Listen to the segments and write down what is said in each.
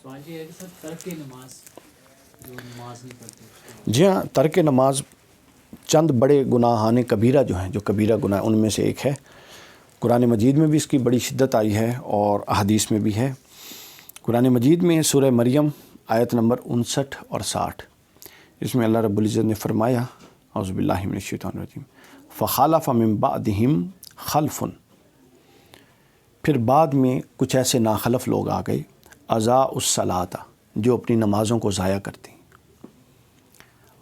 سوال یہ ہے کہ سر ترک نماز جو نماز نہیں پڑھتے. جی ہاں، ترک نماز چند بڑے گناہان کبیرہ جو ہیں، جو کبیرہ گناہ ان میں سے ایک ہے. قرآن مجید میں بھی اس کی بڑی شدت آئی ہے اور احادیث میں بھی ہے. قرآن مجید میں سورہ مریم آیت نمبر 59 اور 60، اس میں اللہ رب العزت نے فرمایا اعوذ باللہ من الشیطان الرجیم فخلف من بعدہم خلف، پھر بعد میں کچھ ایسے ناخلف لوگ آ گئے، اضاعوا الصلاۃ، جو اپنی نمازوں کو ضائع کرتے ہیں،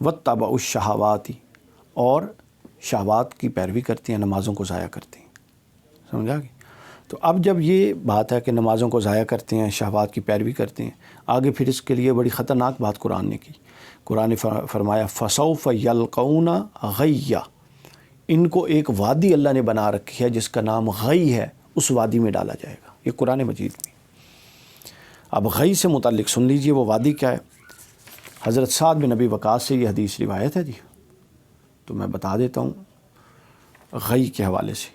واتبعوا الشہوات، اور شہوات کی پیروی کرتے ہیں، نمازوں کو ضائع کرتے ہیں. سمجھا گیا؟ تو اب جب یہ بات ہے کہ نمازوں کو ضائع کرتے ہیں، شہوات کی پیروی کرتے ہیں، آگے پھر اس کے لیے بڑی خطرناک بات قرآن نے کی. قرآن نے فرمایا فسوف یلقون غیّا، ان کو ایک وادی اللہ نے بنا رکھی ہے جس کا نام غی ہے، اس وادی میں ڈالا جائے گا. یہ قرآن مجید میں. اب غی سے متعلق سن لیجئے وہ وادی کیا ہے. حضرت سعد بن ابی وقاص سے یہ حدیث روایت ہے جی، تو میں بتا دیتا ہوں غی کے حوالے سے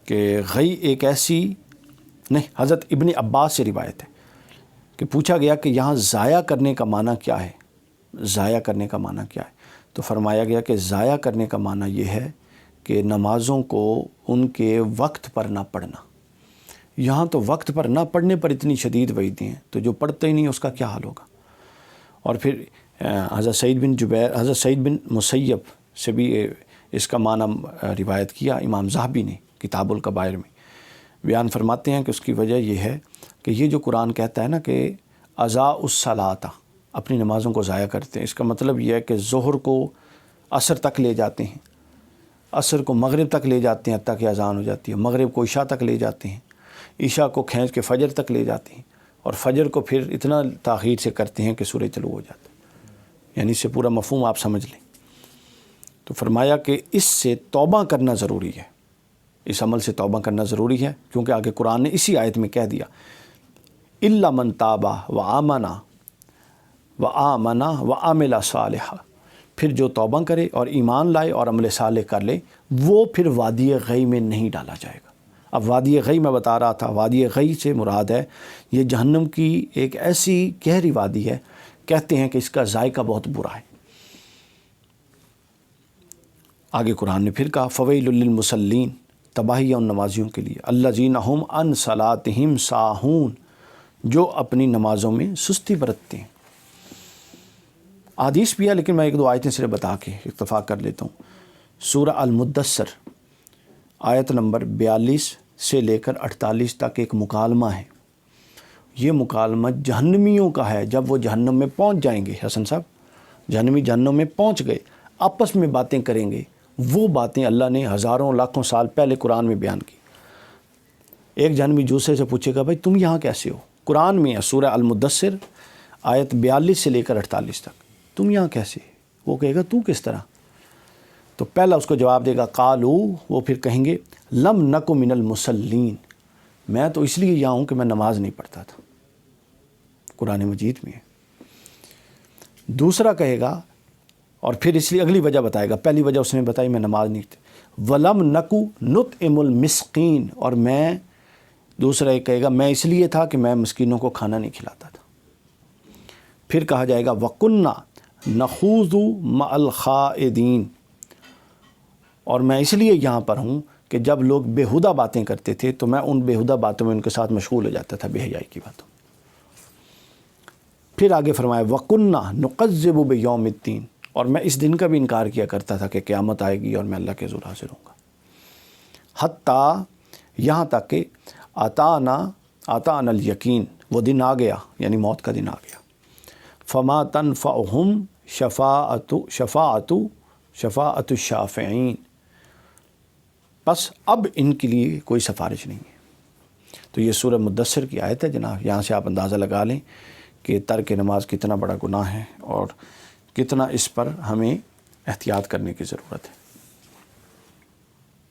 کہ غی ایک ایسی نہیں، حضرت ابن عباس سے روایت ہے کہ پوچھا گیا کہ یہاں ضائع کرنے کا معنی کیا ہے، ضائع کرنے کا معنی کیا ہے، تو فرمایا گیا کہ ضائع کرنے کا معنی یہ ہے کہ نمازوں کو ان کے وقت پر نہ پڑھنا. یہاں تو وقت پر نہ پڑھنے پر اتنی شدید وعیدیں ہیں، تو جو پڑھتے ہی نہیں اس کا کیا حال ہوگا. اور پھر حضرت سعید بن مسیب سے بھی اس کا معنی روایت کیا. امام ذہبی نے کتاب الکبائر میں بیان فرماتے ہیں کہ اس کی وجہ یہ ہے کہ یہ جو قرآن کہتا ہے نا کہ اضاعوا الصلاۃ، اپنی نمازوں کو ضائع کرتے ہیں، اس کا مطلب یہ ہے کہ ظہر کو عصر تک لے جاتے ہیں، عصر کو مغرب تک لے جاتے ہیں حتیٰ کہ اذان ہو جاتی ہے، مغرب کو عشاء تک لے جاتے ہیں، عشاء کو کھینچ کے فجر تک لے جاتے ہیں، اور فجر کو پھر اتنا تاخیر سے کرتے ہیں کہ سورج طلوع ہو جاتا ہے. یعنی اس سے پورا مفہوم آپ سمجھ لیں. تو فرمایا کہ اس سے توبہ کرنا ضروری ہے، اس عمل سے توبہ کرنا ضروری ہے، کیونکہ آگے قرآن نے اسی آیت میں کہہ دیا الا من تاب وآمن وعمل صالحا، پھر جو توبہ کرے اور ایمان لائے اور عمل صالح کر لے وہ پھر وادی غی میں نہیں ڈالا جائے گا. اب وادی غی میں بتا رہا تھا، وادی غی سے مراد ہے یہ جہنم کی ایک ایسی گہری وادی ہے، کہتے ہیں کہ اس کا ذائقہ بہت برا ہے. آگے قرآن نے پھر کہا فویل للمصلین، تباہی ان نمازیوں کے لیے، الذین هم عن صلاتہم ساہون، جو اپنی نمازوں میں سستی برتتے ہیں. حدیث بھی ہے لیکن میں ایک دو آیتیں صرف بتا کے اکتفا کر لیتا ہوں. سورہ المدثر آیت نمبر 42 سے لے کر 48 تک ایک مکالمہ ہے. یہ مکالمہ جہنمیوں کا ہے. جب وہ جہنم میں پہنچ جائیں گے، حسن صاحب، جہنمی جہنم میں پہنچ گئے، آپس میں باتیں کریں گے. وہ باتیں اللہ نے ہزاروں لاکھوں سال پہلے قرآن میں بیان کی. ایک جہنمی دوسرے سے پوچھے گا بھائی تم یہاں کیسے ہو؟ قرآن میں ہے سورہ المدثر آیت 42 سے لے کر 48 تک. تم یہاں کیسے؟ وہ کہے گا تو کس طرح؟ تو پہلا اس کو جواب دے گا قالو، وہ پھر کہیں گے لم نک من المصلین، میں تو اس لیے یہاں ہوں کہ میں نماز نہیں پڑھتا تھا. قرآن مجید میں ہے. دوسرا کہے گا، اور پھر اس لیے اگلی وجہ بتائے گا. پہلی وجہ اس نے بتائی میں نماز نہیں تھی، ولم نکو نطعم المسکین، اور میں دوسرا ایک کہے گا میں اس لیے تھا کہ میں مسکینوں کو کھانا نہیں کھلاتا تھا. پھر کہا جائے گا وَكُنَّا نَخُوضُ مَعَ الْخَائِضِينَ، اور میں اس لیے یہاں پر ہوں کہ جب لوگ بےہودہ باتیں کرتے تھے تو میں ان بےہودہ باتوں میں ان کے ساتھ مشغول ہو جاتا تھا، بے حیائی کی باتوں. پھر آگے فرمایا وَكُنَّا نُقَذِّبُ بِيَوْمِ الدِّينِ، اور میں اس دن کا بھی انکار کیا کرتا تھا کہ قیامت آئے گی اور میں اللہ کے حضور حاضر ہوں گا. حتیٰ یہاں تک کہ آتانا الیقین، وہ دن آ گیا، یعنی موت کا دن آ گیا. فما تنفعہم شفاعت الشافعین، بس اب ان کے لیے کوئی سفارش نہیں ہے. تو یہ سورہ مدثر کی آیت ہے جناب. یہاں سے آپ اندازہ لگا لیں کہ ترک نماز کتنا بڑا گناہ ہے اور کتنا اس پر ہمیں احتیاط کرنے کی ضرورت ہے.